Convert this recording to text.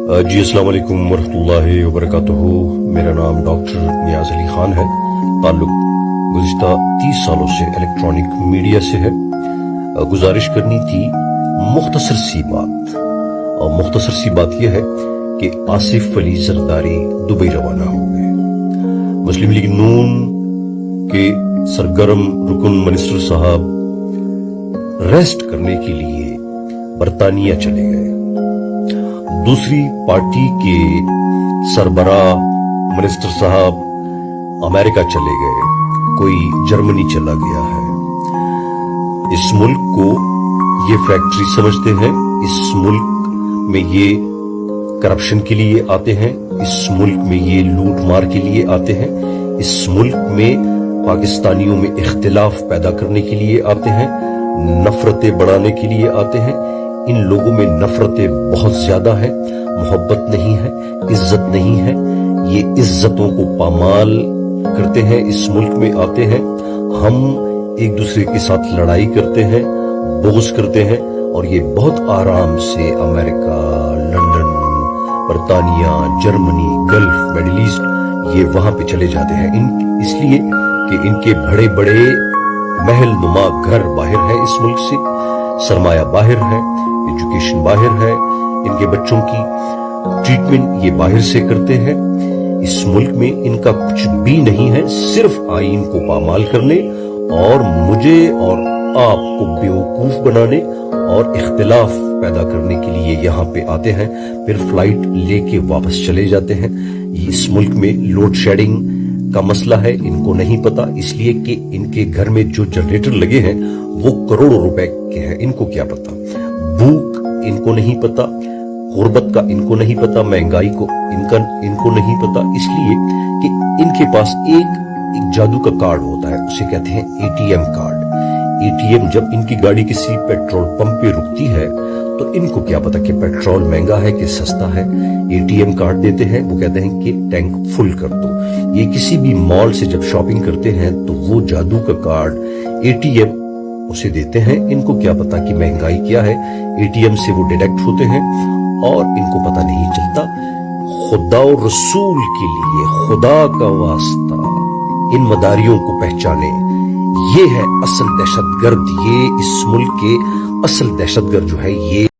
جی السلام علیکم ورحمۃ اللہ وبرکاتہ. میرا نام ڈاکٹر نیاز علی خان ہے. تعلق گزشتہ 30 سالوں سے الیکٹرانک میڈیا سے ہے. گزارش کرنی تھی مختصر سی بات، اور مختصر سی بات یہ ہے کہ آصف علی زرداری دبئی روانہ ہو گئے. مسلم لیگ نون کے سرگرم رکن منسٹر صاحب ریسٹ کرنے کے لیے برطانیہ چلے گئے. دوسری پارٹی کے سربراہ منسٹر صاحب امریکہ چلے گئے، کوئی جرمنی چلا گیا ہے. اس ملک کو یہ فیکٹری سمجھتے ہیں، اس ملک میں یہ کرپشن کے لیے آتے ہیں، اس ملک میں یہ لوٹ مار کے لیے آتے ہیں، اس ملک میں پاکستانیوں میں اختلاف پیدا کرنے کے لیے آتے ہیں، نفرتیں بڑھانے کے لیے آتے ہیں. ان لوگوں میں نفرتیں بہت زیادہ ہیں، محبت نہیں ہے، عزت نہیں ہے. یہ عزتوں کو پامال کرتے ہیں. اس ملک میں آتے ہیں، ہم ایک دوسرے کے ساتھ لڑائی کرتے ہیں، بغض کرتے ہیں، اور یہ بہت آرام سے امریکہ، لندن، برطانیہ، جرمنی، گلف، میڈل ایسٹ، یہ وہاں پہ چلے جاتے ہیں. اس لیے کہ ان کے بڑے بڑے محل نما گھر باہر ہیں، اس ملک سے سرمایہ باہر ہے، ایجوکیشن باہر ہے، ان کے بچوں کی ٹریٹمنٹ یہ باہر سے کرتے ہیں. اس ملک میں ان کا کچھ بھی نہیں ہے، صرف آئین کو پامال کرنے اور مجھے اور آپ کو بیوقوف بنانے اور اختلاف پیدا کرنے کے لیے یہاں پہ آتے ہیں، پھر فلائٹ لے کے واپس چلے جاتے ہیں. اس ملک میں لوڈ شیڈنگ کا مسئلہ ہے، ان کو نہیں پتا، اس لیے کہ ان کے گھر میں جو جنریٹر لگے ہیں وہ کروڑوں روپے کے ہیں. ان کو کیا پتا؟ بھوک ان کو نہیں پتا، غربت کا ان کو نہیں پتا، مہنگائی کو ان کو نہیں پتا. اس لیے کہ ان کے پاس ایک جادو کا کارڈ ہوتا ہے، اسے کہتے ہیں A T M card. A T M جب ان کی گاڑی کسی پیٹرول پمپ پہ رکتی ہے تو ان کو کیا پتا کہ پیٹرول مہنگا ہے کہ سستا ہے. اے ٹی ایم کارڈ دیتے ہیں، وہ کہتے ہیں کہ ٹینک فل کر دو. یہ کسی بھی مال سے جب شاپنگ کرتے ہیں تو وہ جادو کا کارڈ اے ٹی ایم اسے دیتے ہیں. ان کو کیا پتا کہ مہنگائی کیا ہے، اے ٹی ایم سے وہ ڈیڈکٹ ہوتے ہیں اور ان کو پتا نہیں چلتا. خدا و رسول کے لیے، خدا کا واسطہ، ان مداریوں کو پہچانے. یہ ہے اصل دہشت گرد. یہ اس ملک کے اصل دہشت گرد جو ہے یہ